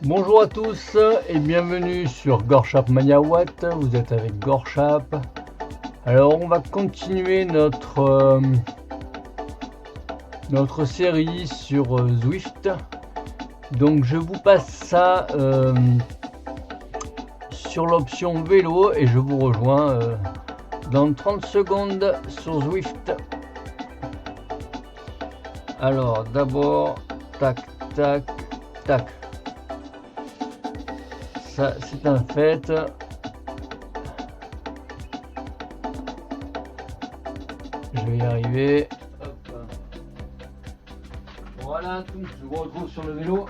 Bonjour à tous et bienvenue sur Gorshap Mania Watt. Vous êtes avec Gorshap. Alors on va continuer notre série sur Zwift. Donc je vous passe ça sur l'option vélo et je vous rejoins dans 30 secondes sur Zwift. Alors d'abord, tac, tac, tac. Ça c'est un fait. Je vais y arriver. Hop. Voilà, tout. Je vous retrouve sur le vélo.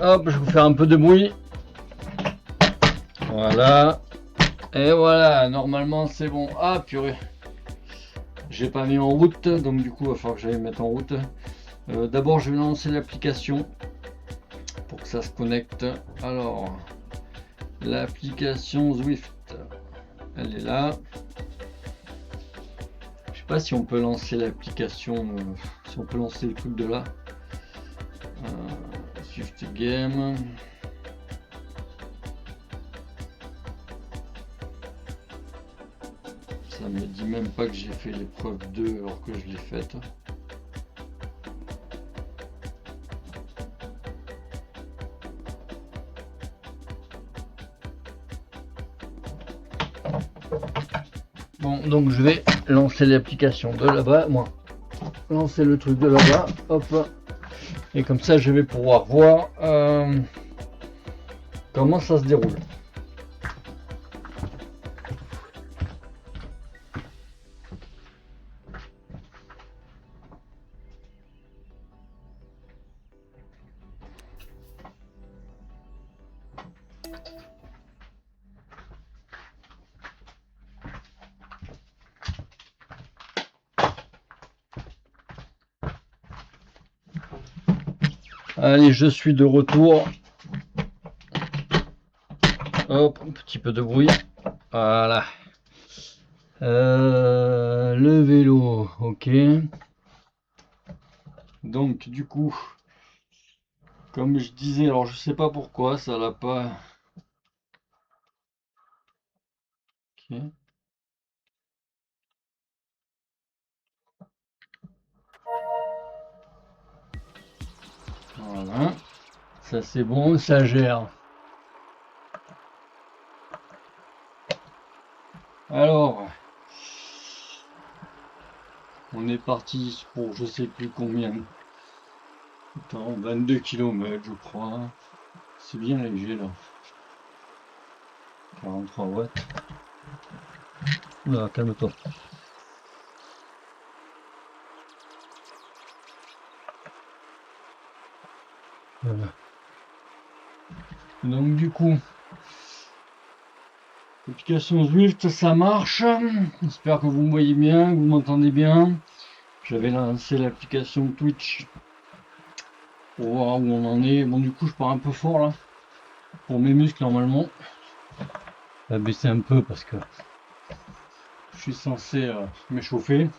Hop, je vais vous faire un peu de bruit. Voilà. Et voilà, normalement c'est bon. Ah purée. J'ai pas mis en route, donc du coup il va falloir que j'aille mettre en route. D'abord je vais lancer l'application pour que ça se connecte. Alors, l'application Zwift, elle est là. Je sais pas si on peut lancer l'application, si on peut lancer le truc de là. Zwift Game. Ça me dit même pas que j'ai fait l'épreuve 2 alors que je l'ai faite. Bon, donc je vais lancer l'application de là-bas, moi. Lancer le truc de là-bas, hop. Et comme ça, je vais pouvoir voir comment ça se déroule. Allez, je suis de retour. Hop, un petit peu de bruit. Voilà. Le vélo, ok. Donc, du coup, comme je disais, alors je sais pas pourquoi ça l'a pas. Ok. Voilà. Ça c'est bon, ça gère. Alors, on est parti pour je sais plus combien. Attends, 22 km je crois. C'est bien léger là. 43 watts. Oula, calme-toi. Voilà. Donc du coup, l'application Zwift ça marche. J'espère que vous me voyez bien, que vous m'entendez bien. J'avais lancé l'application Twitch pour voir où on en est. Bon du coup je pars un peu fort là. Pour mes muscles normalement. Je vais baisser un peu parce que je suis censé m'échauffer.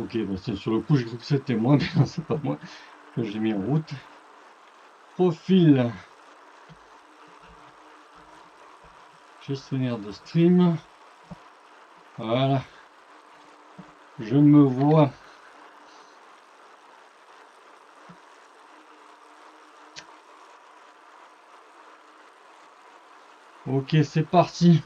Ok, bah sur le coup j'ai cru que c'était moi, mais non c'est pas moi que j'ai mis en route. Profil. Gestionnaire de stream. Voilà. Je me vois. Ok, c'est parti.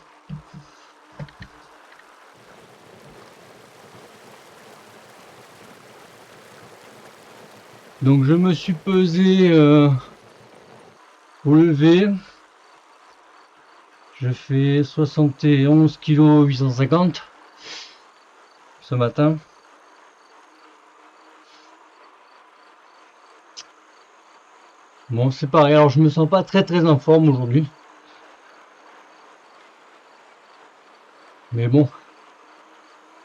Donc je me suis pesé au lever. Je fais 71 kg 850 ce matin. Bon, c'est pareil. Alors je me sens pas très en forme aujourd'hui. Mais bon,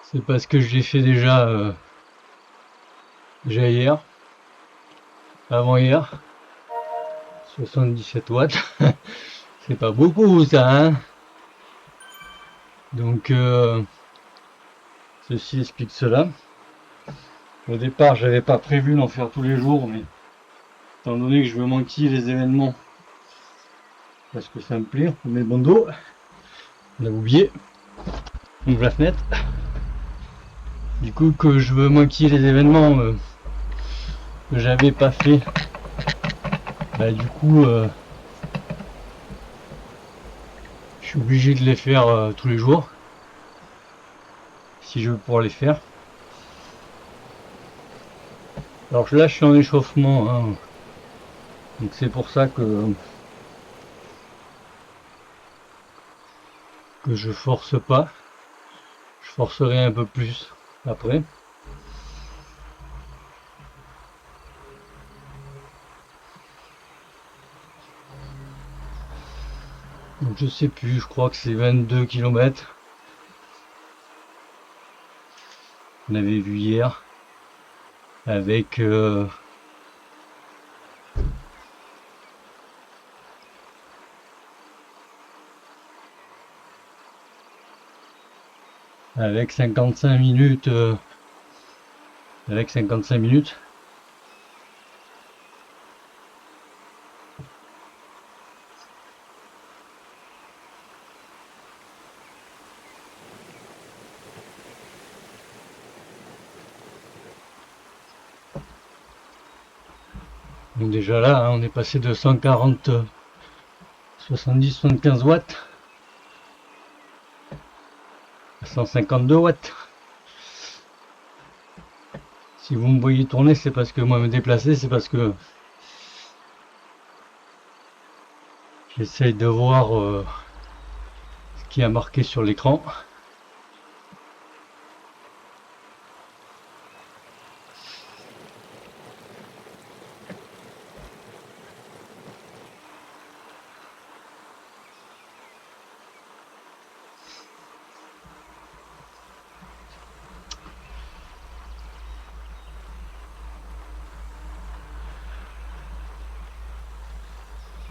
c'est parce que j'ai fait déjà hier. avant hier. 77 watts. C'est pas beaucoup ça, hein. Donc ceci explique cela. Au départ, j'avais pas prévu d'en faire tous les jours, mais étant donné que je veux manquer les événements, parce que ça me plaît, on met le bandeau. On a oublié. On ouvre la fenêtre. Du coup, que je veux manquer les événements que j'avais pas fait, bah du coup, je suis obligé de les faire tous les jours, si je veux pouvoir les faire. Alors là, je suis en échauffement, hein. Donc c'est pour ça que je force pas. Je forcerai un peu plus après. Donc je sais plus, je crois que c'est 22 km. On avait vu hier avec avec 55 minutes avec 55 minutes. Donc déjà là, hein, on est passé de 140 70-75 watts à 152 watts. Si vous me voyez tourner, c'est parce que moi me déplacer, c'est parce que j'essaye de voir ce qui a marqué sur l'écran.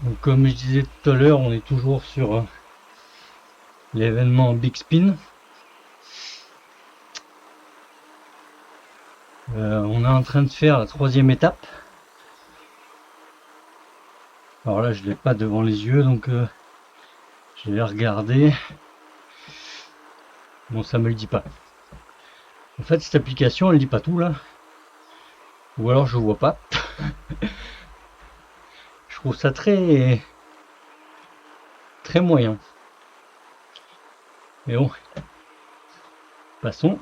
Donc, comme je disais tout à l'heure, on est toujours sur l'événement Big Spin. On est en train de faire la 3e étape. Alors là, je l'ai pas devant les yeux, donc je vais regarder. Bon, ça me le dit pas. En fait, cette application, elle dit pas tout là. Ou alors je vois pas. Je trouve ça très moyen. Mais bon, passons.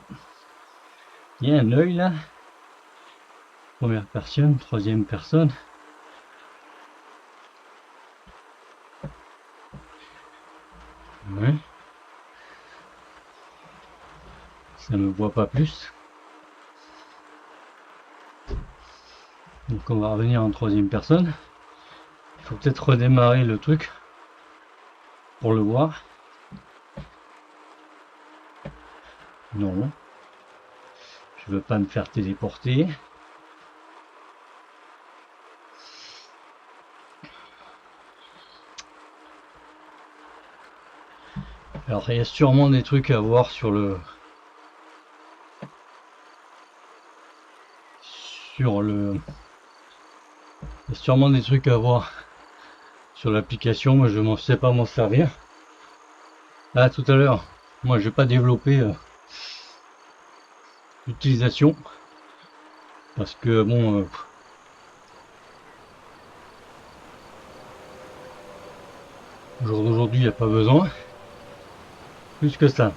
Il y a un œil là. Première personne, 3e personne. Ouais. Ça me voit pas plus. Donc on va revenir en 3e personne. Il faut peut-être redémarrer le truc pour le voir. Non. Je veux pas me faire téléporter. Alors il y a sûrement des trucs à voir sur le il y a sûrement des trucs à voir sur l'application, mais je ne sais pas m'en servir. Ah, tout à l'heure, moi je vais pas développer l'utilisation parce que bon au jour d'aujourd'hui il n'y a pas besoin plus que ça.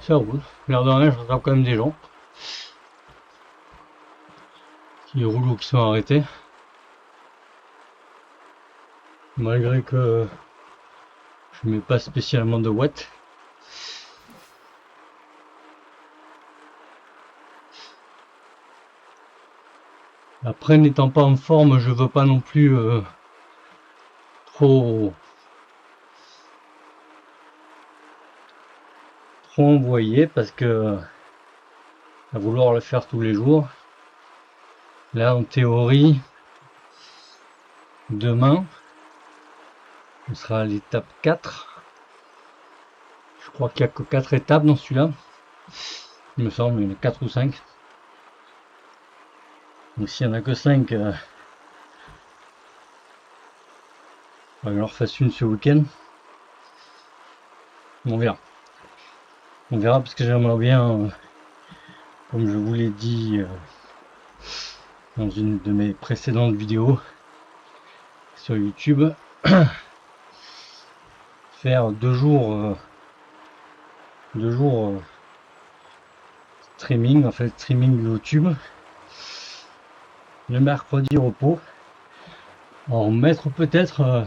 Ça roule. L'air de rien, je rattrape quand même des gens qui roulent ou qui sont arrêtés. Malgré que je mets pas spécialement de watts. Après, n'étant pas en forme, je veux pas non plus trop envoyer, parce que à vouloir le faire tous les jours, là en théorie, demain on sera à l'étape 4. Je crois qu'il n'y a que 4 étapes dans celui-là, il me semble, il y en a 4 ou 5. Donc s'il n'y en a que 5, on leur fasse une ce week-end. On verra. On verra, parce que j'aimerais bien, comme je vous l'ai dit dans une de mes précédentes vidéos sur YouTube, faire 2 jours streaming, en fait streaming YouTube, le mercredi repos, en mettre peut-être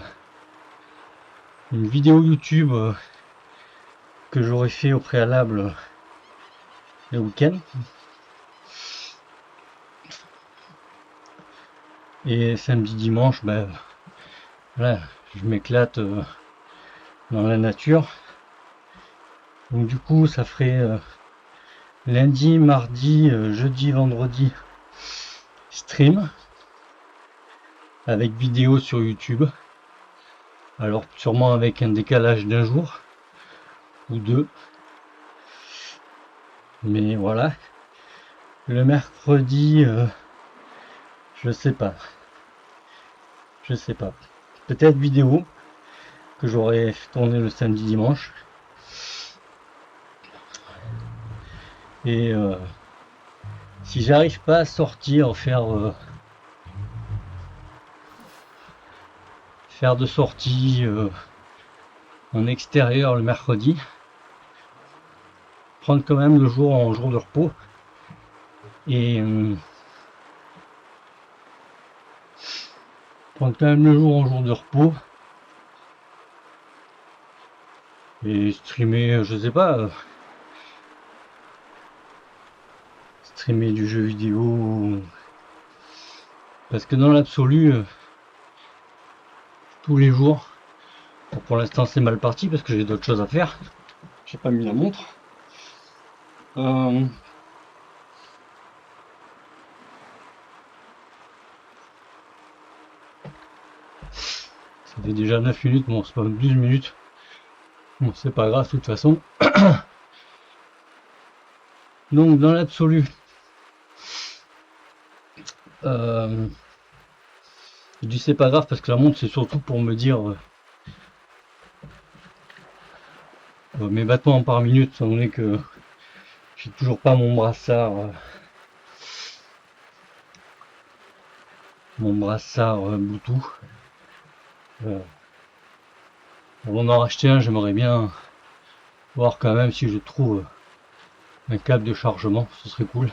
une vidéo YouTube que j'aurais fait au préalable le week-end, et samedi dimanche, ben voilà, je m'éclate dans la nature. Donc du coup ça ferait lundi, mardi, jeudi, vendredi stream avec vidéo sur YouTube, alors sûrement avec un décalage d'un jour ou 2, mais voilà. Le mercredi, je sais pas, peut-être vidéo que j'aurais tourné le samedi dimanche, et si j'arrive pas à sortir, faire de sortie en extérieur le mercredi, prendre quand même le jour en jour de repos, et prendre quand même le jour en jour de repos et streamer, je sais pas, streamer du jeu vidéo, parce que dans l'absolu, tous les jours, bon, pour l'instant c'est mal parti parce que j'ai d'autres choses à faire, j'ai pas mis la montre, ça fait déjà 9 minutes, bon c'est pas 12 minutes, bon c'est pas grave de toute façon. Donc dans l'absolu, je dis c'est pas grave parce que la montre c'est surtout pour me dire mes battements par minute, étant donné que j'ai toujours pas mon brassard Bluetooth. Avant d'en racheter un, j'aimerais bien voir quand même si je trouve un câble de chargement, ce serait cool,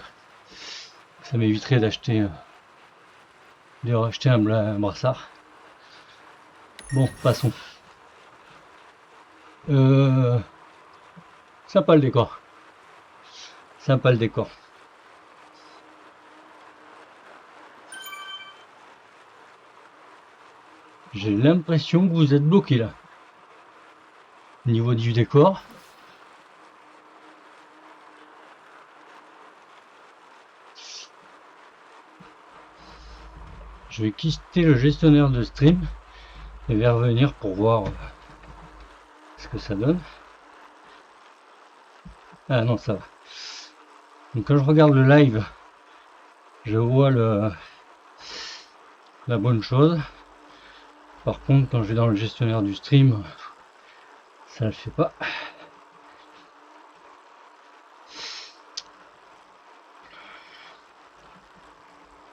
ça m'éviterait d'acheter un brassard. Bon, passons. Sympa le décor. Sympa le décor. J'ai l'impression que vous êtes bloqué là. Au niveau du décor. Je vais quitter le gestionnaire de stream et vais revenir pour voir ce que ça donne. Ah non, ça va. Donc quand je regarde le live, je vois la bonne chose. Par contre, quand je vais dans le gestionnaire du stream, ça ne le fait pas.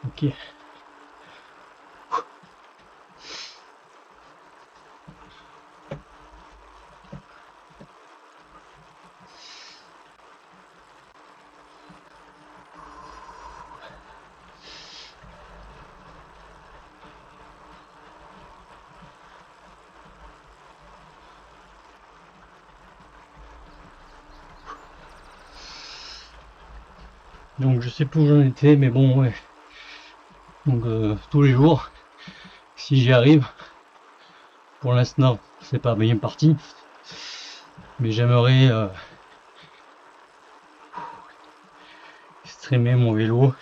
Ok. Donc je sais plus où j'en étais, mais bon, ouais. Donc tous les jours, si j'y arrive. Pour l'instant, c'est pas bien parti, mais j'aimerais streamer mon vélo,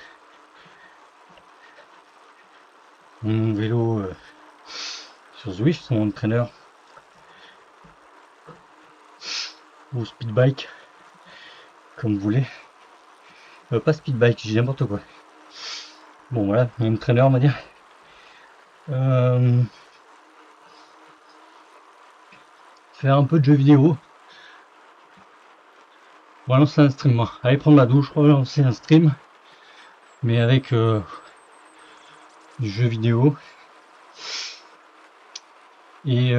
sur Zwift, son entraîneur, ou speedbike, comme vous voulez. Pas speedbike, j'ai n'importe quoi. Bon voilà, mon entraîneur on va dire. Faire un peu de jeux vidéo. On va lancer un stream, moi. Aller prendre la douche, on va lancer un stream, mais avec du jeu vidéo. Et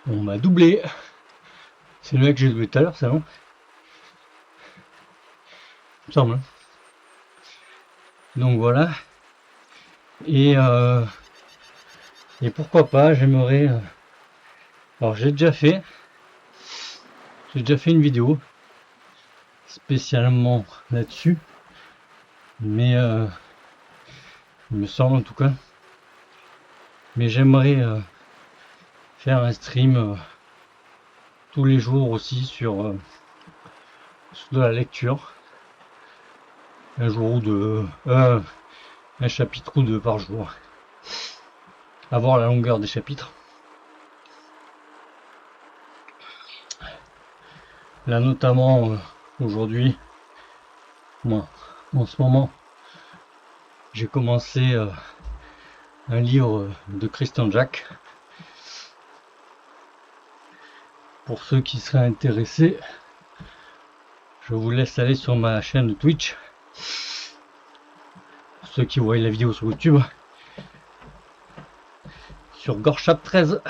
on m'a doublé. C'est le mec que j'ai doublé tout à l'heure, ça non? Il me semble. Hein. Donc voilà. Et pourquoi pas, j'aimerais. Alors j'ai déjà fait une vidéo spécialement là-dessus, mais il me semble en tout cas. Mais j'aimerais faire un stream tous les jours aussi sur de la lecture, un jour ou deux, un chapitre ou deux par jour, avoir la longueur des chapitres. Là notamment aujourd'hui, moi en ce moment, j'ai commencé un livre de Christian Jack. Pour ceux qui seraient intéressés, je vous laisse aller sur ma chaîne de Twitch. Pour ceux qui voient la vidéo sur YouTube, sur Gorchap 13.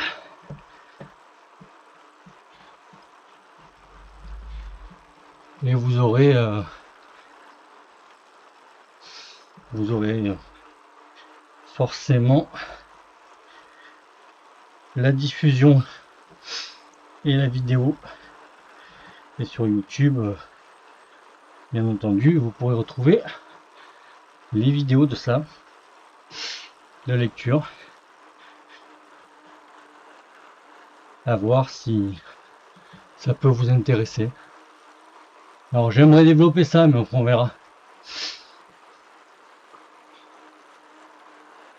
Et vous aurez forcément la diffusion et la vidéo. Et sur YouTube, bien entendu, vous pourrez retrouver les vidéos de ça, de lecture, à voir si ça peut vous intéresser. Alors j'aimerais développer ça, mais on verra.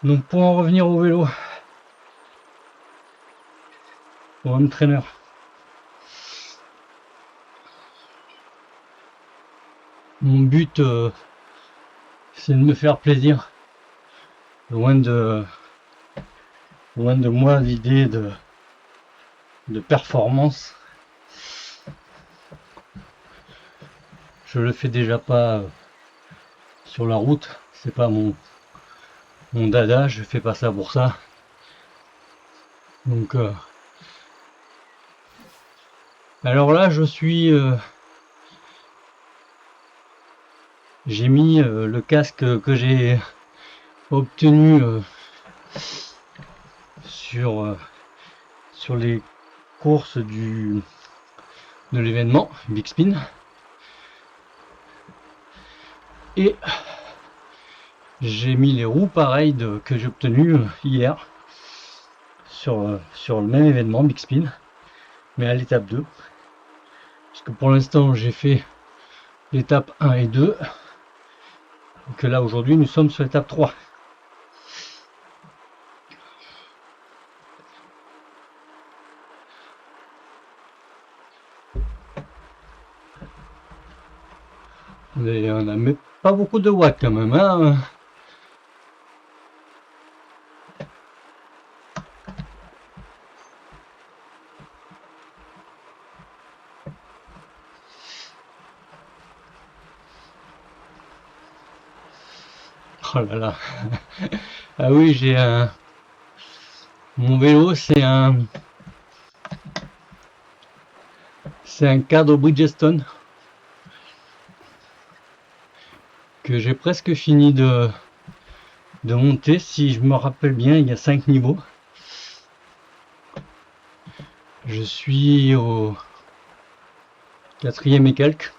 Donc pour en revenir au vélo, au home trainer, mon but c'est de me faire plaisir, loin de moi l'idée de performance. Je le fais déjà pas sur la route, c'est pas mon dada, je fais pas ça pour ça. Donc alors là je suis j'ai mis le casque que j'ai obtenu sur les courses de l'événement Big Spin, et j'ai mis les roues pareilles que j'ai obtenues hier sur le même événement Big Spin, mais à l'étape 2, parce que pour l'instant j'ai fait l'étape 1 et 2, que là aujourd'hui nous sommes sur l'étape 3. Et on n'a pas beaucoup de watts quand même, hein. Oh là là. Ah oui, j'ai mon vélo, c'est un cadre Bridgestone que j'ai presque fini de monter. Si je me rappelle bien, il y a 5 niveaux. Je suis au 4e et quelques.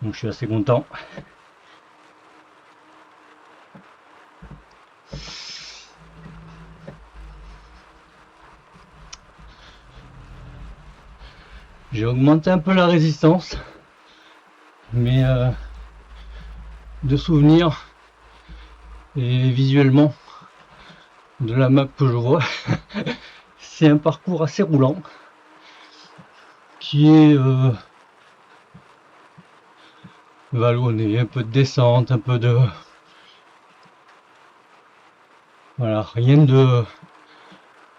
Donc je suis assez content. J'ai augmenté un peu la résistance, mais de souvenir et visuellement de la map que je vois, c'est un parcours assez roulant qui est vallonné, un peu de descente, un peu de... Voilà, rien de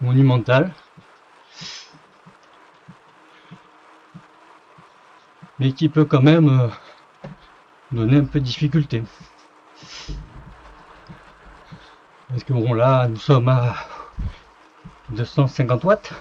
monumental, mais qui peut quand même donner un peu de difficulté. Parce que bon, là, nous sommes à 250 watts.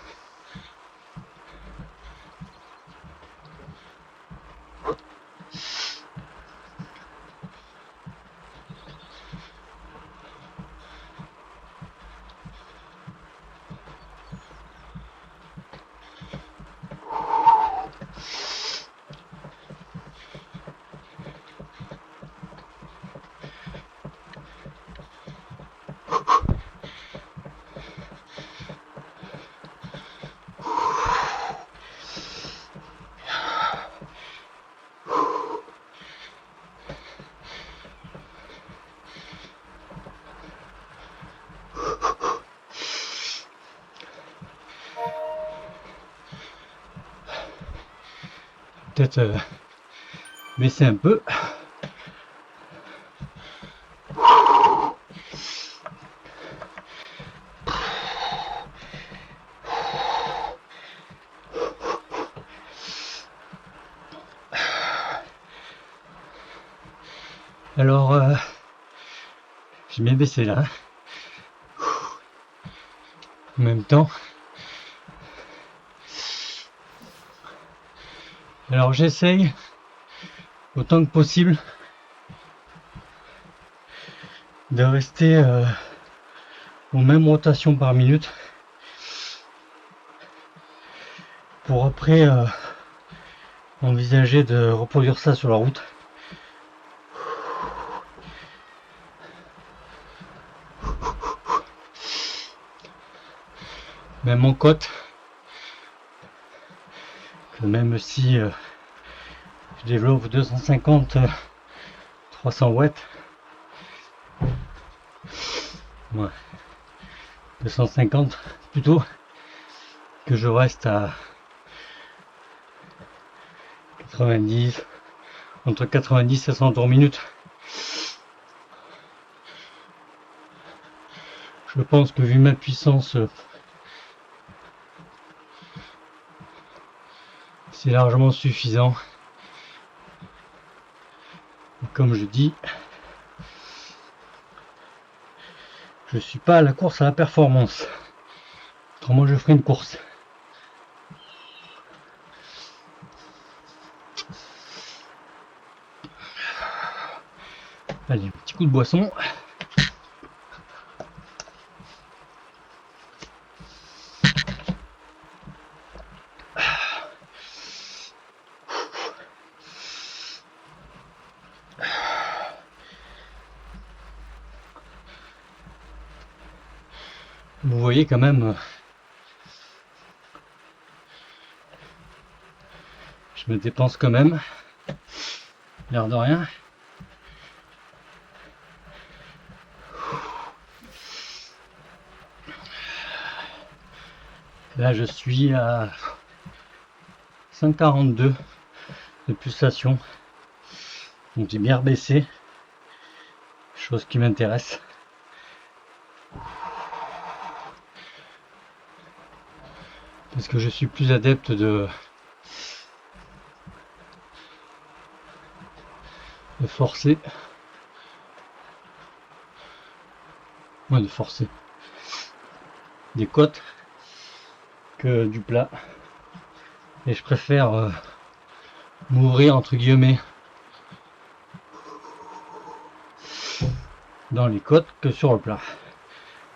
Peut-être baisser un peu. Alors, j'ai bien baissé là. En même temps. Alors j'essaye autant que possible de rester aux mêmes rotations par minute pour après envisager de reproduire ça sur la route. Même en côte, que même si je développe 250 300 watts, ouais, 250 plutôt, que je reste à 90, entre 90 et 100 tours minute. Je pense que vu ma puissance, c'est largement suffisant. Et comme je dis, je suis pas à la course à la performance. Autrement, je ferai une course. Allez, un petit coup de boisson. Vous voyez quand même, je me dépense quand même, l'air de rien. Là je suis à 142 de pulsation, donc j'ai bien rebaissé, chose qui m'intéresse. Parce que je suis plus adepte de forcer. Ouais, de forcer. Des côtes que du plat. Et je préfère m'ouvrir entre guillemets dans les côtes que sur le plat.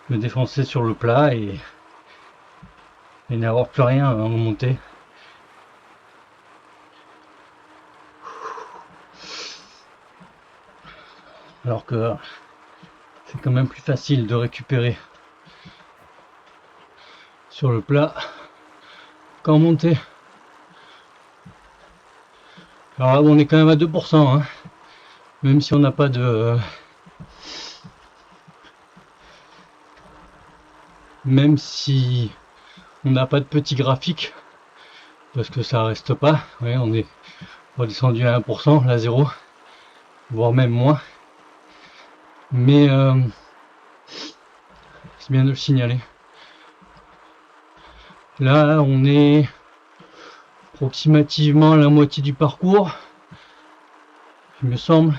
Me défoncer sur le plat et n'avoir plus rien à remonter. Alors que c'est quand même plus facile de récupérer sur le plat qu'en montée. Alors là, on est quand même à 2%, hein, même si on n'a pas de... Même si on n'a pas de petit graphique, parce que ça reste pas, ouais, on est redescendu à 1%, là 0, voire même moins. Mais c'est bien de le signaler. Là, on est approximativement à la moitié du parcours, il me semble.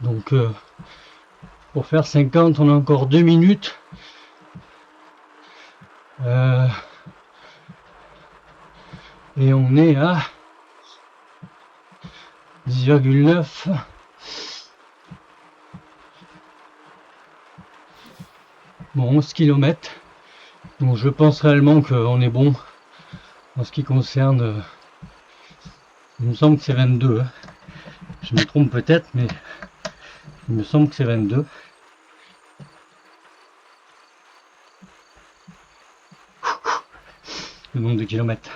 Donc, pour faire 50, on a encore 2 minutes. Et on est à 10,9. Bon, 11 km. Donc je pense réellement qu'on est bon en ce qui concerne... il me semble que c'est 22. Hein. Je me trompe peut-être, mais il me semble que c'est 22. Le nombre de kilomètres.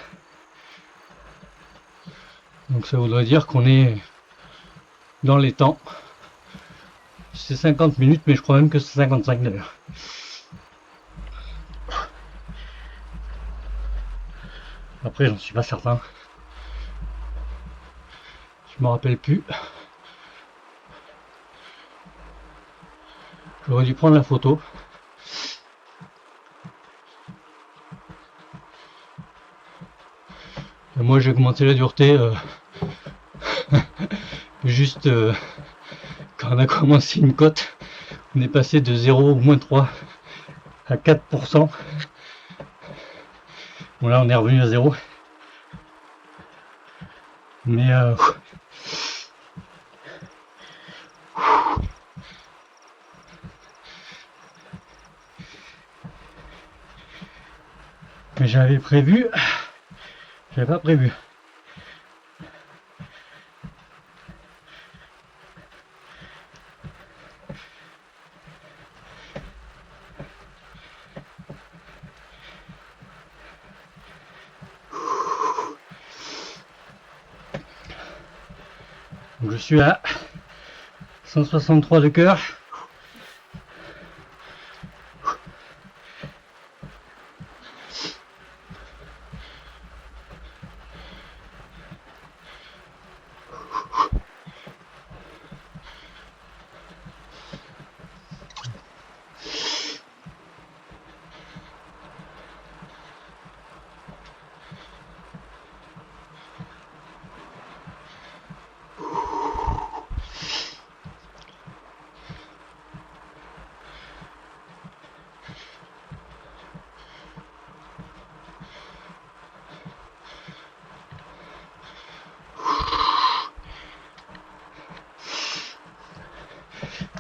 Donc ça voudrait dire qu'on est dans les temps. C'est 50 minutes, mais je crois même que c'est 55 d'ailleurs. Après, j'en suis pas certain. Je me rappelle plus. J'aurais dû prendre la photo. Et moi, j'ai augmenté la dureté juste quand on a commencé une côte. On est passé de 0 ou moins 3 à 4%. Bon, là, on est revenu à 0. Mais j'avais prévu, j'avais pas prévu. Donc je suis à 163 de cœur.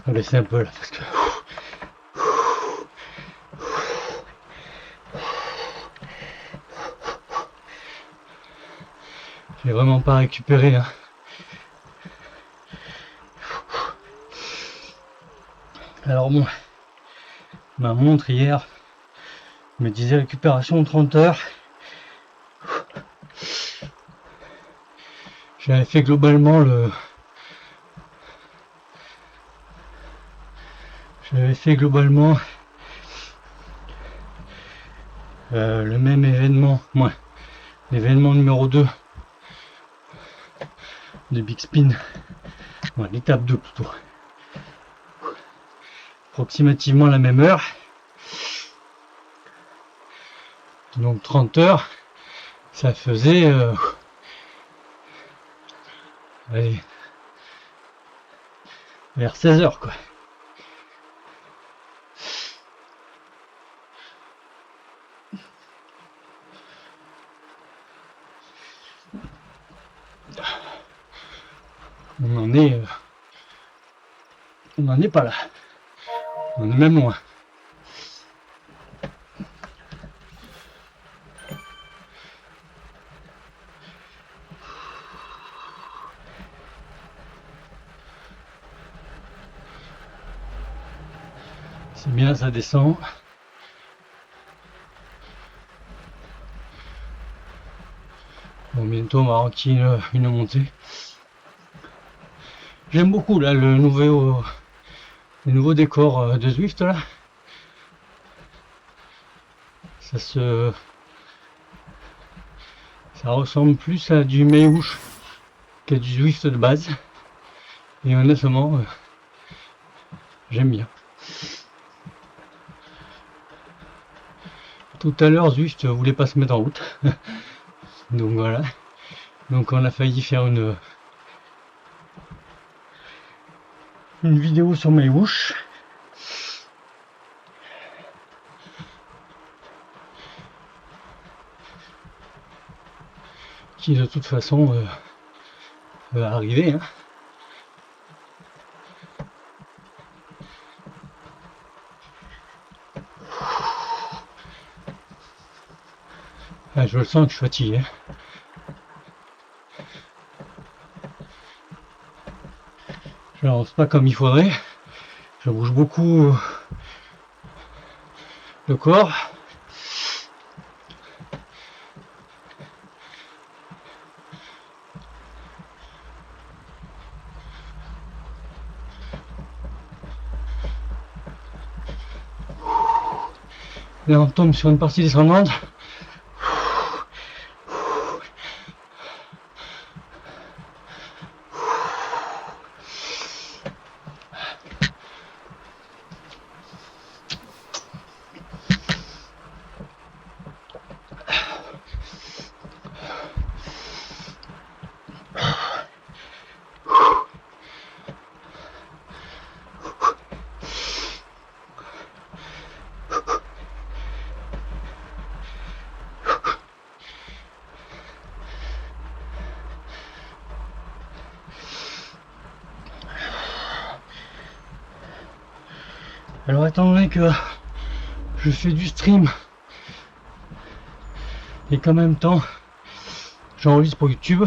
On va laisser un peu là parce que j'ai vraiment pas récupéré. Hein. Alors bon, ma montre hier me disait récupération 30 heures. J'avais fait globalement le même événement, moi, l'événement numéro 2 de Big Spin, ouais, l'étape 2 plutôt, approximativement à la même heure, donc 30 heures, ça faisait allez, vers 16 heures quoi. On n'en est pas là, on est même loin. C'est bien, ça descend. Bon, bientôt on va rentrer une montée. J'aime beaucoup là le nouveau décor de Zwift là. Ça ressemble plus à du Mayouche qu'à du Zwift de base. Et honnêtement, j'aime bien. Tout à l'heure, Zwift voulait pas se mettre en route. Donc voilà. Donc on a failli faire une vidéo sur Mayouche. Qui de toute façon va arriver. Hein. Ah, je le sens que je suis fatigué. Je n'avance pas comme il faudrait. Je bouge beaucoup le corps. Là on tombe sur une partie descendante. Alors étant donné que je fais du stream et qu'en même temps j'enregistre pour YouTube,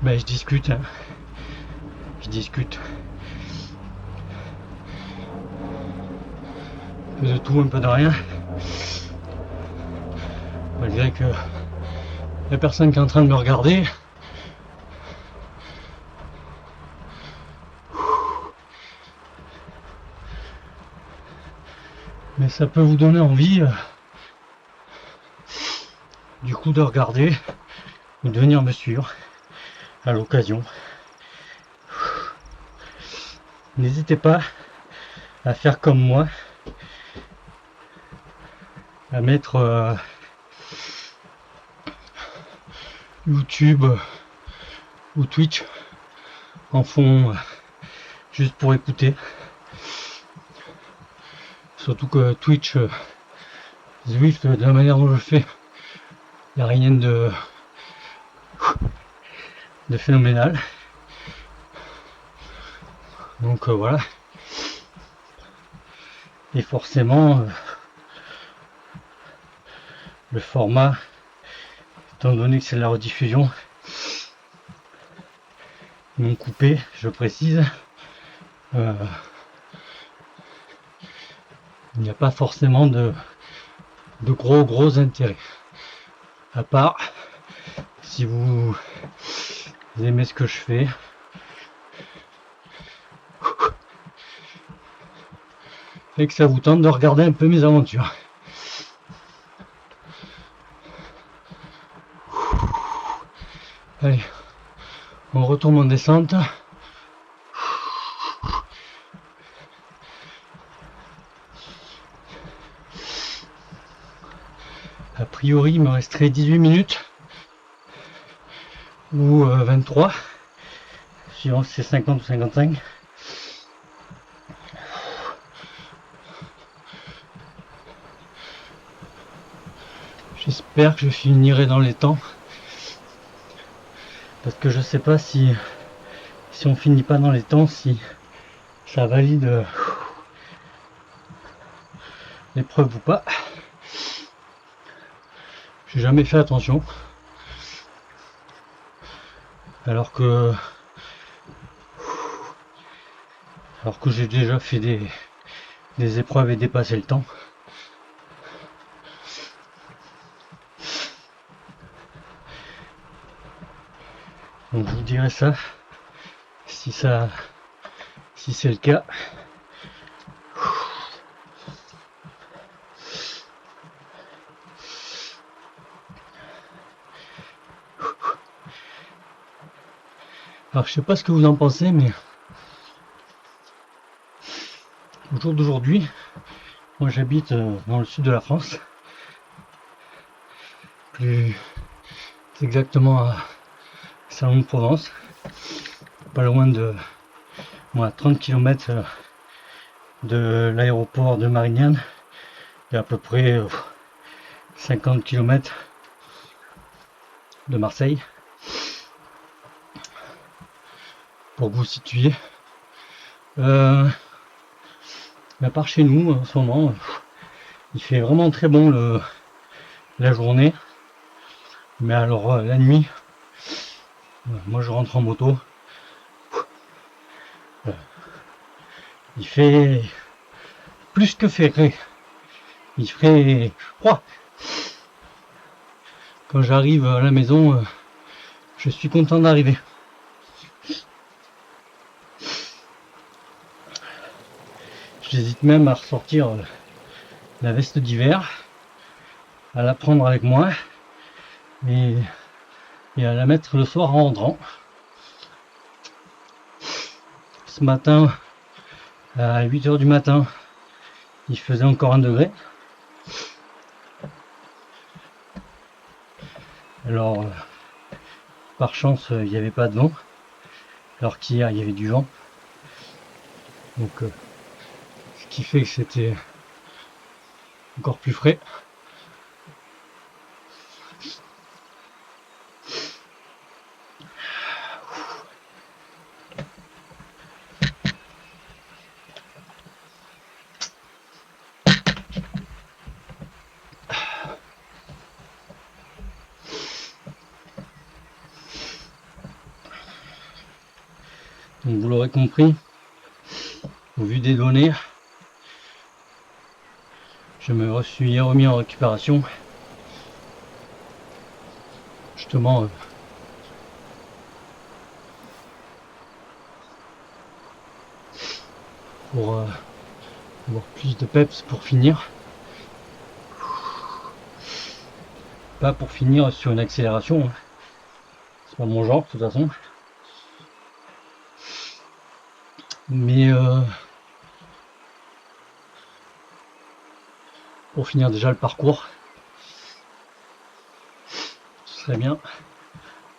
ben je discute. Hein. Je discute. Un peu de tout, un peu de rien. Malgré que la personne qui est en train de me regarder, mais ça peut vous donner envie du coup de regarder ou de venir me suivre à l'occasion. N'hésitez pas à faire comme moi, à mettre YouTube ou Twitch en fond juste pour écouter. Surtout que Twitch, Zwift, de la manière dont je fais, il n'y a rien de phénoménal. Donc voilà. Et forcément, le format, étant donné que c'est de la rediffusion, non coupé, je précise, il n'y a pas forcément de gros intérêt. À part si vous aimez ce que je fais. Et que ça vous tente de regarder un peu mes aventures. Allez, on retourne en descente. A priori, il me resterait 18 minutes ou 23, suivant si c'est 50 ou 55. J'espère que je finirai dans les temps, parce que je sais pas si on finit pas dans les temps, si ça valide l'épreuve ou pas. J'ai jamais fait attention, alors que alors que j'ai déjà fait des épreuves et dépassé le temps. Donc je vous dirai ça si c'est le cas. Alors je sais pas ce que vous en pensez, mais au jour d'aujourd'hui, moi j'habite dans le sud de la France, plus exactement à Salon-de-Provence, pas loin de moi, 30 km de l'aéroport de Marignane et à peu près 50 km de Marseille. Pour vous situer. À part chez nous en ce moment, il fait vraiment très bon la journée, mais alors la nuit, moi je rentre en moto, il fait plus que frais, il fait froid. Quand j'arrive à la maison, je suis content d'arriver. J'hésite même à ressortir la veste d'hiver, à la prendre avec moi et à la mettre le soir en rentrant. Ce matin, à 8h du matin, il faisait encore 1 degré. Alors, par chance, il n'y avait pas de vent, alors qu'hier, il y avait du vent. Donc, ce qui fait que c'était encore plus frais. Donc vous l'aurez compris, au vu des données, je me suis remis en récupération. Justement, pour avoir plus de peps pour finir. Pas pour finir sur une accélération, hein. C'est pas mon genre de toute façon. Mais pour finir déjà le parcours, ce serait bien.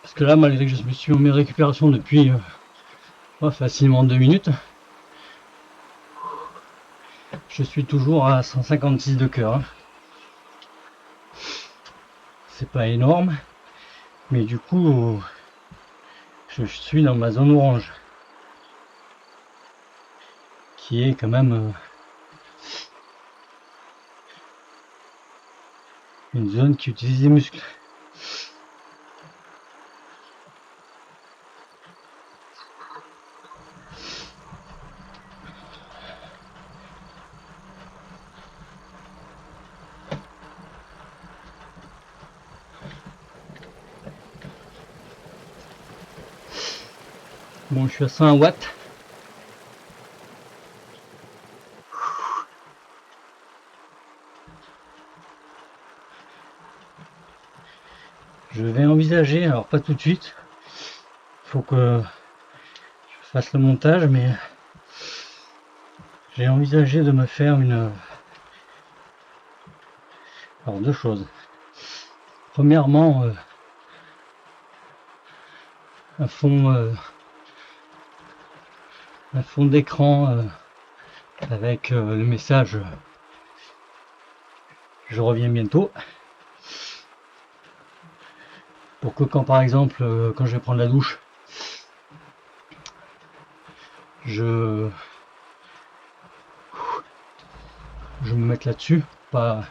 Parce que là, malgré que je me suis mis en récupération depuis facilement 2 minutes, je suis toujours à 156 de cœur. Hein. C'est pas énorme, mais du coup, je suis dans ma zone orange, qui est quand même une zone qui utilise les muscles. Bon, je suis à 100 watts. Je vais envisager, alors pas tout de suite, faut que je fasse le montage, mais j'ai envisagé de me faire alors 2 choses. Premièrement, un fond d'écran avec le message je reviens bientôt, pour que quand par exemple quand je vais prendre la douche, je me mette là-dessus, pas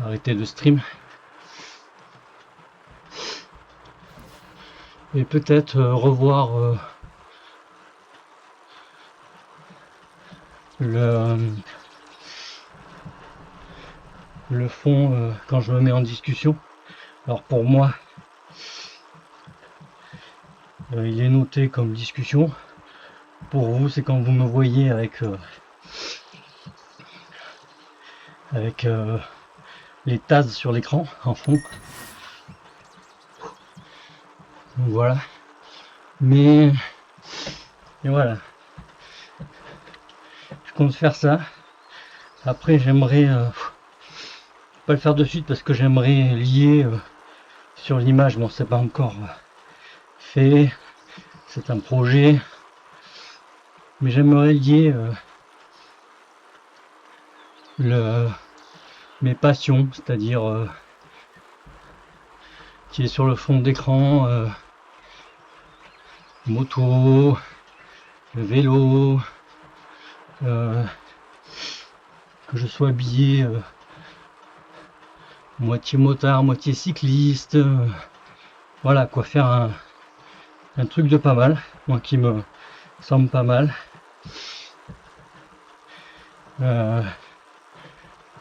arrêter de stream, et peut-être revoir le fond quand je me mets en discussion. Alors pour moi, il est noté comme discussion. Pour vous, c'est quand vous me voyez avec les tases sur l'écran en fond. Donc voilà. Mais et voilà. Je compte faire ça. Après, j'aimerais pas le faire de suite parce que j'aimerais lier sur l'image. Bon, c'est pas encore fait. C'est un projet. Mais j'aimerais lier mes passions, c'est-à-dire qui est sur le fond d'écran, moto, vélo, que je sois habillé moitié motard, moitié cycliste, voilà quoi, faire un truc de pas mal, moi qui me semble pas mal.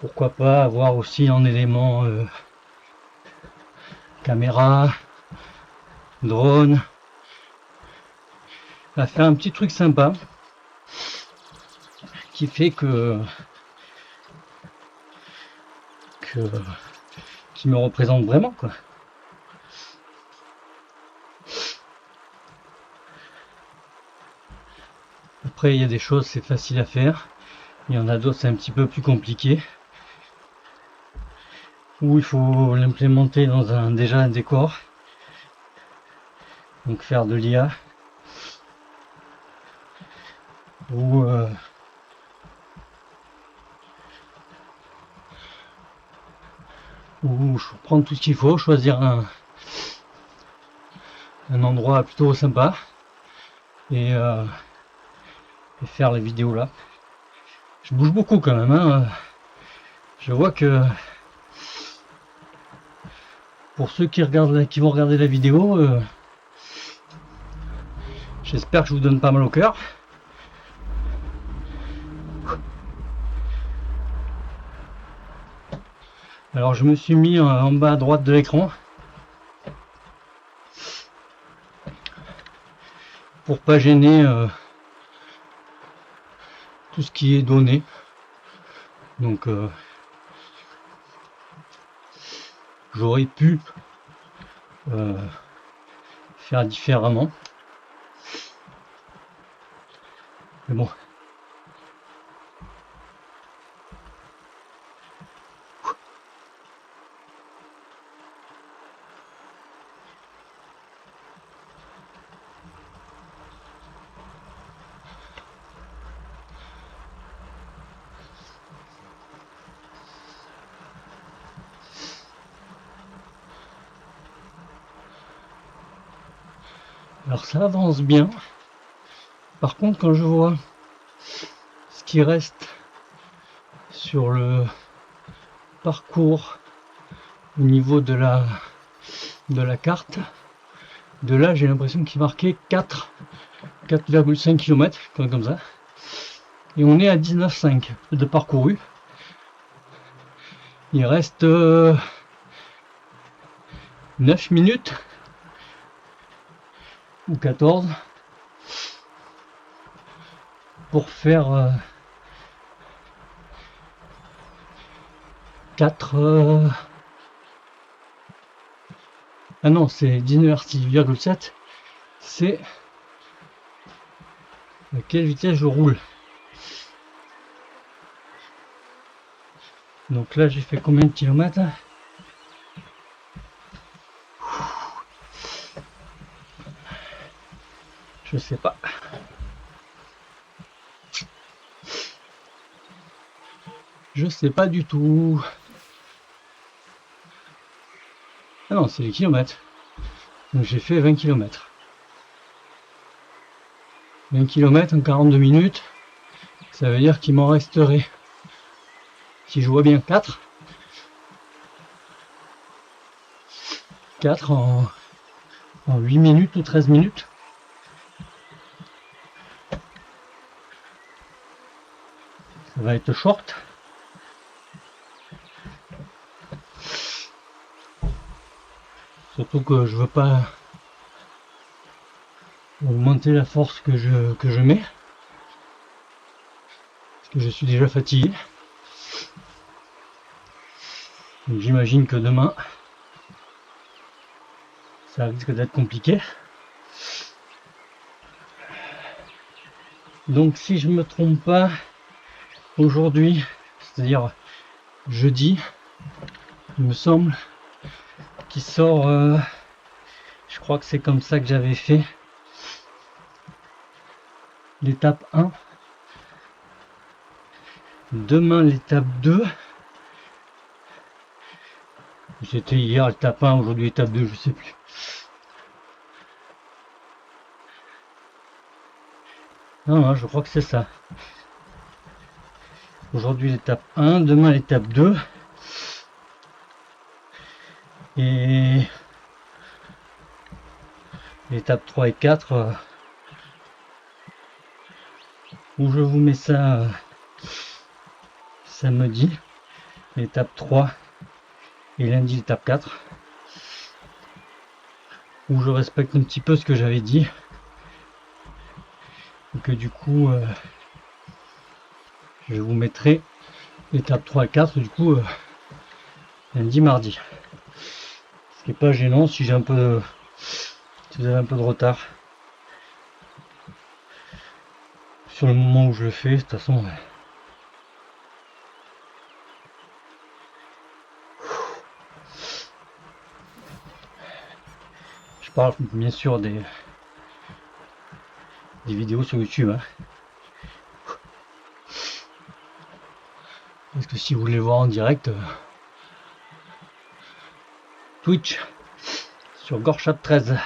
Pourquoi pas avoir aussi en élément caméra, drone, à faire un petit truc sympa qui fait qui me représente vraiment quoi. Après il y a des choses c'est facile à faire, il y en a d'autres c'est un petit peu plus compliqué, où il faut l'implémenter dans déjà un décor, donc faire de l'IA, ou prendre tout ce qu'il faut, choisir un endroit plutôt sympa et faire les vidéos là. Je bouge beaucoup quand même, hein. Je vois que pour ceux qui vont regarder la vidéo, j'espère que je vous donne pas mal au cœur. Alors je me suis mis en bas à droite de l'écran pour pas gêner tout ce qui est donné. Donc j'aurais pu faire différemment. Mais bon. Alors ça avance bien. Par contre, quand je vois ce qui reste sur le parcours au niveau de la carte, de là j'ai l'impression qu'il marquait 4,5 km, comme ça. Et on est à 19,5 de parcouru. Il reste 9 minutes ou 14 pour faire 4 ah non, c'est 19h6,7. C'est à quelle vitesse je roule. Donc là j'ai fait combien de kilomètres? Je sais pas. Je sais pas du tout. Ah non, c'est les kilomètres. Donc j'ai fait 20 km. 20 km en 42 minutes. Ça veut dire qu'il m'en resterait, si je vois bien, 4 en 8 minutes ou 13 minutes. ça va être short. Surtout que je veux pas augmenter la force que je mets. Parce que je suis déjà fatigué. Donc j'imagine que demain, ça risque d'être compliqué. Donc si je me trompe pas, aujourd'hui, c'est-à-dire jeudi, il me semble qu'il sort, je crois que c'est comme ça que j'avais fait l'étape 1. Demain l'étape 2. C'était hier l'étape 1, aujourd'hui l'étape 2, je sais plus. Non, je crois que c'est ça. Aujourd'hui l'étape 1, demain l'étape 2. Et l'étape 3 et 4, où je vous mets ça samedi, l'étape 3 et lundi l'étape 4, où je respecte un petit peu ce que j'avais dit, et que du coup je vous mettrai l'étape 3 et 4 du coup lundi mardi, ce qui est pas gênant si j'ai un peu, si vous avez un peu de retard sur le moment où je le fais. De toute façon je parle bien sûr des vidéos sur YouTube, hein. Parce que si vous voulez voir en direct, Twitch sur Gorchat 13.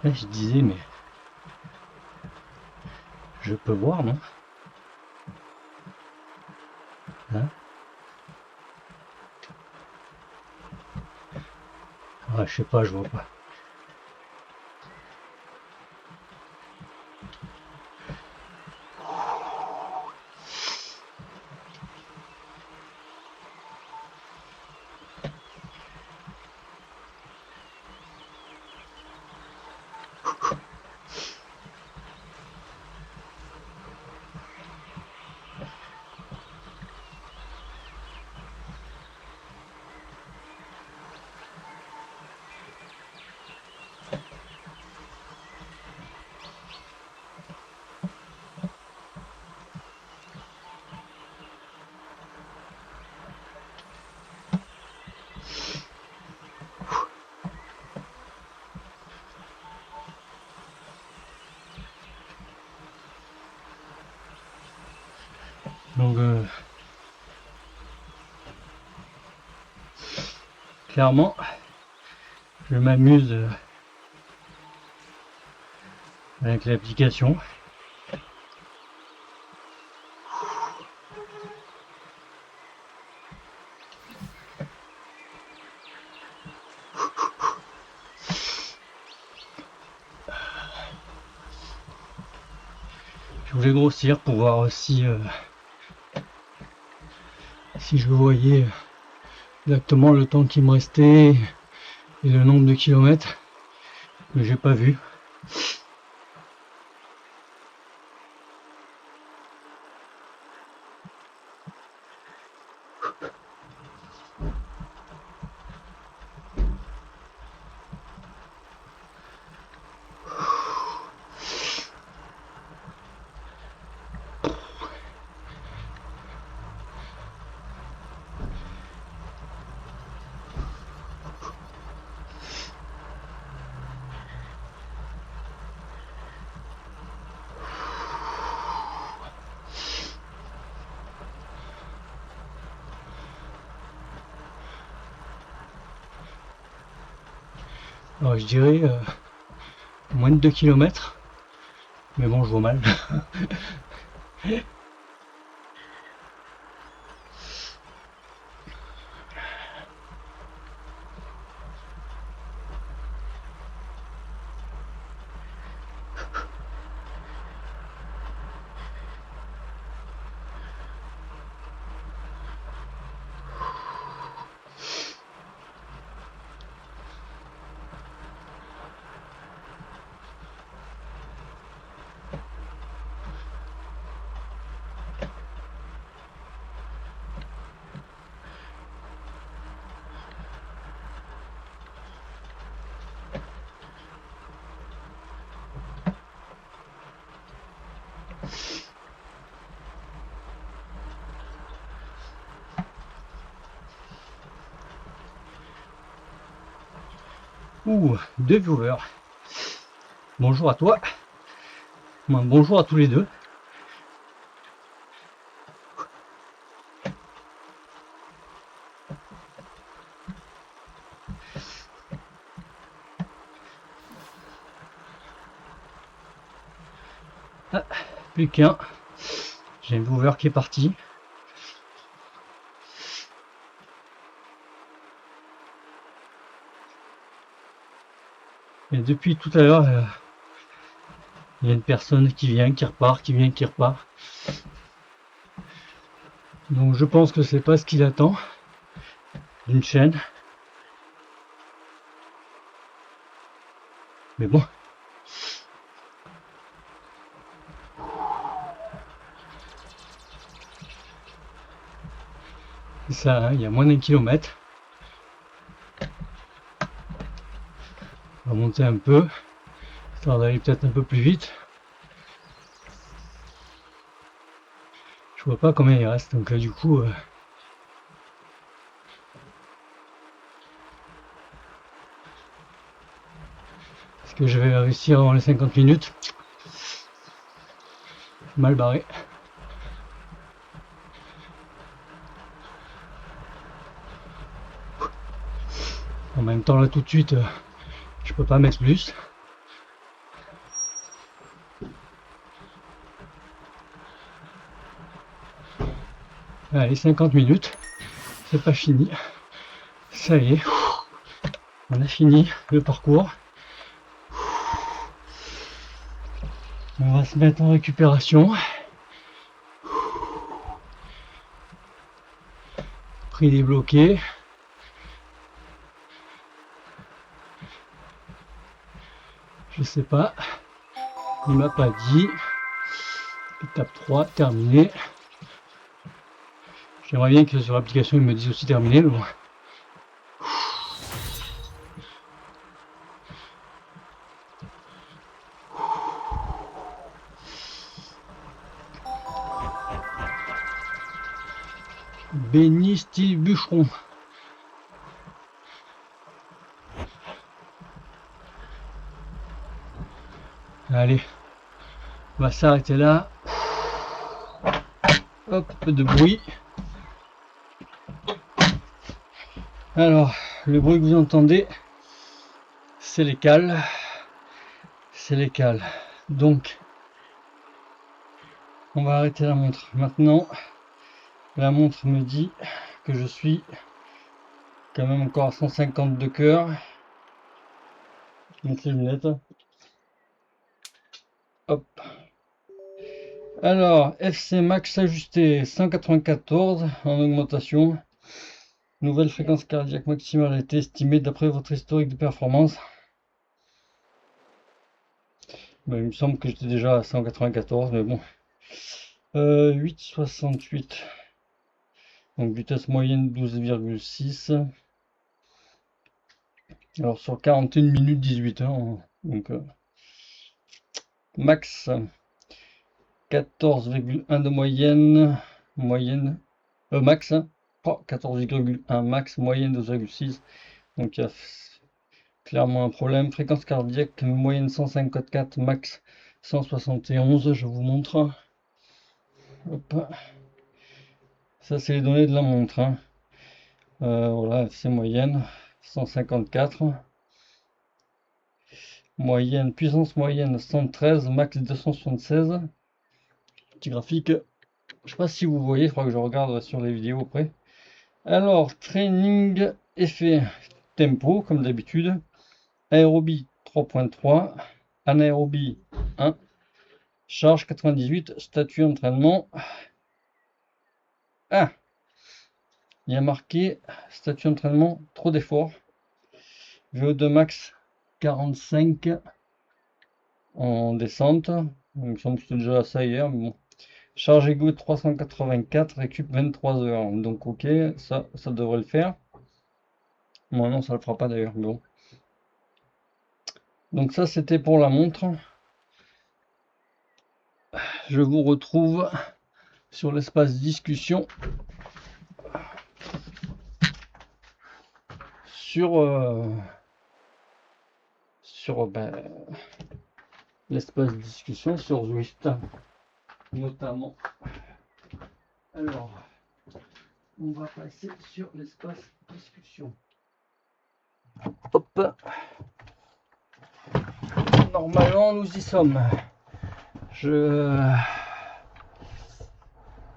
Là, je disais, mais je peux voir, non? Hein? Ah, je sais pas, je vois pas. Donc clairement, je m'amuse avec l'application. Je voulais grossir pour voir si je voyais exactement le temps qui me restait et le nombre de kilomètres, mais j'ai pas vu. Alors je dirais moins de 2 km, mais bon je vois mal. Ouh, 2 viewers. Bonjour à toi. Bonjour à tous les deux. Ah, plus qu'un. J'ai un viewer qui est parti. Et depuis tout à l'heure, il y a une personne qui vient, qui repart, qui vient, qui repart. Donc je pense que c'est pas ce qu'il attend d'une chaîne. Mais bon. C'est ça, hein, il y a moins d'un kilomètre. On va monter un peu. Ça va aller peut-être un peu plus vite. Je vois pas combien il reste, donc du coup... est-ce que je vais réussir avant les 50 minutes? Mal barré. En même temps, là, tout de suite, je peux pas mettre plus. Allez, 50 minutes. C'est pas fini. Ça y est. On a fini le parcours. On va se mettre en récupération. Prix débloqué. Je sais pas. Il m'a pas dit. Étape 3, terminé. J'aimerais bien que sur l'application il me dise aussi terminé, mais bon. Béni style bûcheron. Allez, on va s'arrêter là. Hop, peu de bruit. Alors, le bruit que vous entendez, c'est les cales. C'est les cales. Donc, on va arrêter la montre. Maintenant, la montre me dit que je suis quand même encore à 150 de cœur. Je vais mettre les lunettes. Hop. Alors, FC max ajusté 194 en augmentation. Nouvelle fréquence cardiaque maximale a été estimée d'après votre historique de performance. Ben, il me semble que j'étais déjà à 194, mais bon. 8,68. Donc vitesse moyenne 12,6. Alors sur 41 minutes 18 hein, donc max 14,1 de moyenne, max 14,1 max, moyenne 12,6. Donc il y a clairement un problème. Fréquence cardiaque moyenne 154, max 171. Je vous montre. Hop. Ça c'est les données de la montre. Hein. Voilà, c'est moyenne 154. Moyenne, puissance moyenne 113, max 276. Petit graphique. Je sais pas si vous voyez, je crois que je regarde sur les vidéos après. Alors, training, effet, tempo, comme d'habitude. Aérobie 3.3. Anaérobie 1. Charge 98. Statut entraînement. Ah, il y a marqué statut entraînement, trop d'efforts. VO2 max 45 en descente. Il me semble que c'était déjà ça hier, mais bon. Charge ego 384, récup 23 heures. Donc ok, ça devrait le faire. Bon non, ça le fera pas d'ailleurs, mais bon. Donc ça c'était pour la montre. Je vous retrouve sur l'espace discussion sur l'espace discussion sur Zwift notamment. Alors, on va passer sur l'espace discussion. Hop. Normalement, nous y sommes.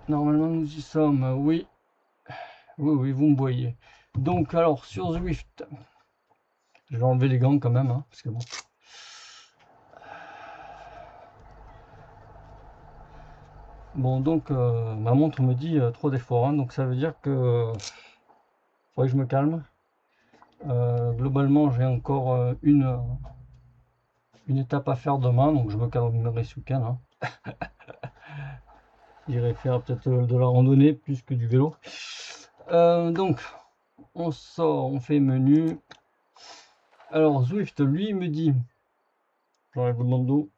Normalement, nous y sommes. Oui. Oui, vous me voyez. Donc, alors, sur Zwift, je vais enlever les gants quand même, hein, parce que bon. Bon, donc, ma montre me dit trop d'efforts, hein, donc ça veut dire que faudrait que je me calme. Globalement, j'ai encore une étape à faire demain, donc je me calmerai ce week-end. Hein. J'irai faire peut-être de la randonnée plus que du vélo. Donc, on sort, on fait menu. Alors, Zwift, lui, me dit, j'enlève le bandeau,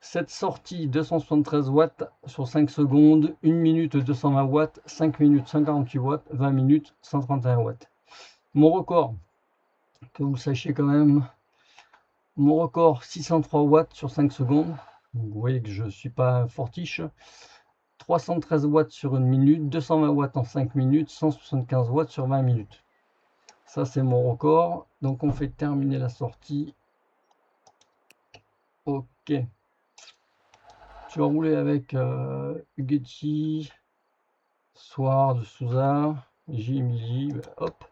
cette sortie 273 watts sur 5 secondes, 1 minute 220 watts, 5 minutes 148 watts, 20 minutes 131 watts. Mon record, que vous sachiez quand même, mon record 603 watts sur 5 secondes. Vous voyez que je ne suis pas fortiche. 313 watts sur 1 minute, 220 watts en 5 minutes, 175 watts sur 20 minutes. Ça, c'est mon record. Donc, on fait terminer la sortie. Ok. Tu vas rouler avec Ugechi, Soir de Souza, J. Emily. Hop,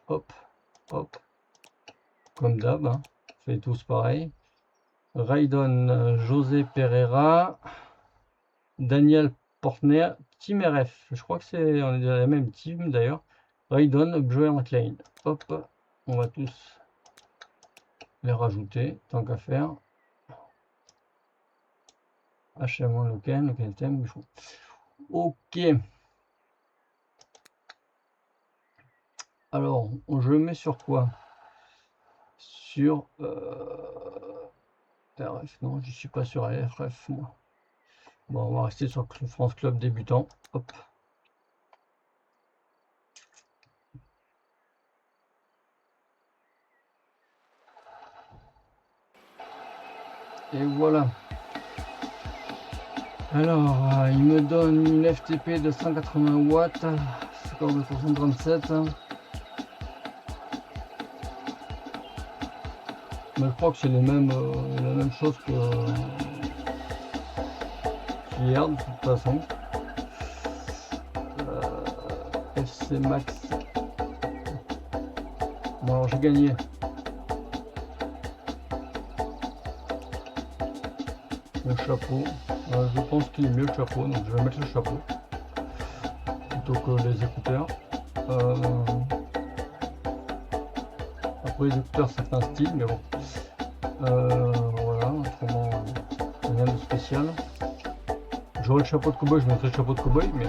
hop, hop. Comme d'hab, hein. On fait tous pareil. Raidon, José Pereira, Daniel Portner, Team RF. Je crois que on est dans la même team d'ailleurs. Raidon, Joey McLean. Hop, on va tous les rajouter, tant qu'à faire. HM1 local thème. Ok. Alors, je mets sur quoi? Sur RF. Non, je suis pas sur RF moi. Bon, on va rester sur France Club débutant. Hop. Et voilà. Alors, il me donne une FTP de 180 watts, score de 337. Mais je crois que c'est la même chose que hier, de toute façon. FC Max. Bon, alors j'ai gagné. Le chapeau. Je pense qu'il est mieux le chapeau, donc je vais mettre le chapeau plutôt que les écouteurs. Après les écouteurs ça fait un style, mais bon. Voilà, autrement rien de spécial. J'aurais le chapeau de cowboy, je mettrais le chapeau de cowboy, mais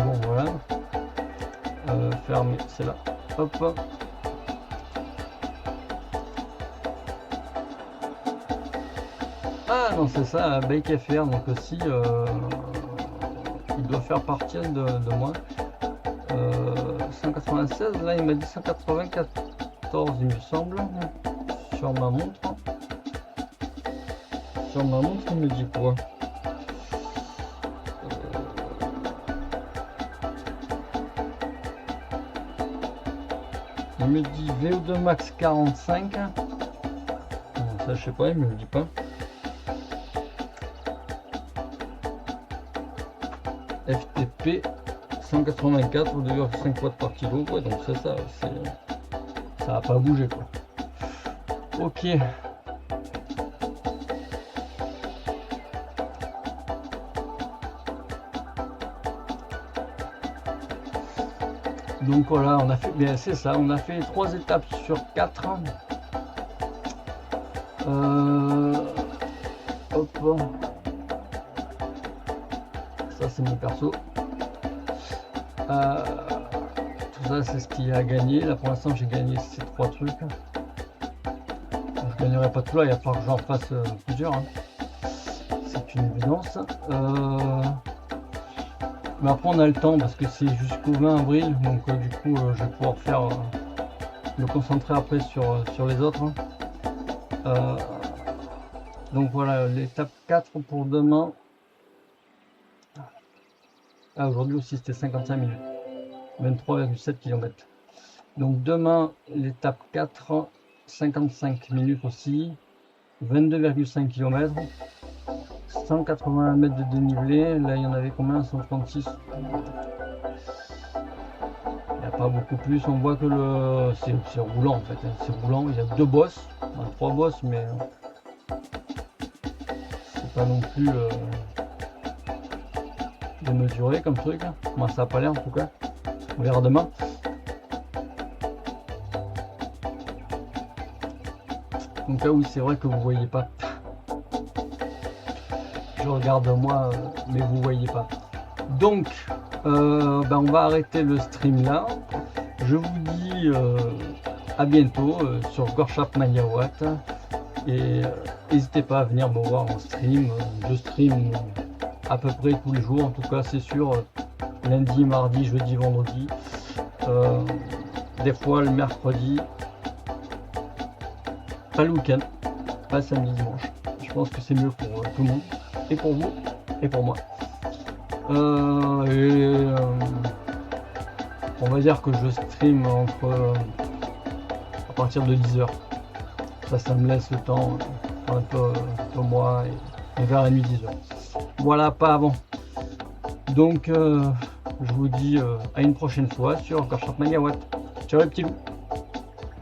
bon voilà. Fermé, c'est là. Hop. Ah non, c'est ça, Bake FR, donc aussi il doit faire partir de moi. 196, là il m'a dit 194 il me semble, sur ma montre. Sur ma montre il me dit quoi? Il me dit VO2 max 45. Bon, ça je sais pas, il me le dit pas. FTP 184 ou 2,5 watts par kilo. Ouais, donc c'est ça, ça a pas bougé quoi. Ok. Donc voilà, on a fait, bien c'est ça, on a fait 3 étapes sur 4. Hop. Ça c'est mon perso. Tout ça c'est ce qui a gagné. Là pour l'instant j'ai gagné ces 3 trucs. Je gagnerai pas tout là, il va falloir que j'en fasse plusieurs. Hein. C'est une évidence. Mais après on a le temps parce que c'est jusqu'au 20 avril, donc du coup je vais pouvoir faire me concentrer après sur les autres. Donc voilà, l'étape 4 pour demain. Ah, aujourd'hui aussi c'était 55 minutes, 23,7 km. Donc demain l'étape 4, 55 minutes aussi, 22,5 km. 181 mètres de dénivelé, là il y en avait combien? 136. Il n'y a pas beaucoup plus, on voit que c'est roulant en fait, hein. C'est roulant, il y a 2 bosses, enfin, 3 bosses, mais c'est pas non plus démesuré comme truc. Moi ça n'a pas l'air en tout cas, on verra demain. Donc là oui c'est vrai que vous voyez pas. Je regarde moi, mais vous voyez pas. Donc, on va arrêter le stream là. Je vous dis à bientôt sur Gorshap Mania Watt. Et n'hésitez pas à venir me voir en stream. Je stream à peu près tous les jours. En tout cas, c'est sûr, lundi, mardi, jeudi, vendredi. Des fois le mercredi. Pas le week-end. Pas samedi, dimanche. Je pense que c'est mieux pour tout le monde. Et pour vous, et pour moi. On va dire que je stream à partir de 10h. Ça me laisse le temps un peu moi et vers la nuit 10h. Voilà, pas avant. Donc je vous dis à une prochaine fois sur Gorshap Mania Watt. Ciao les petits loups.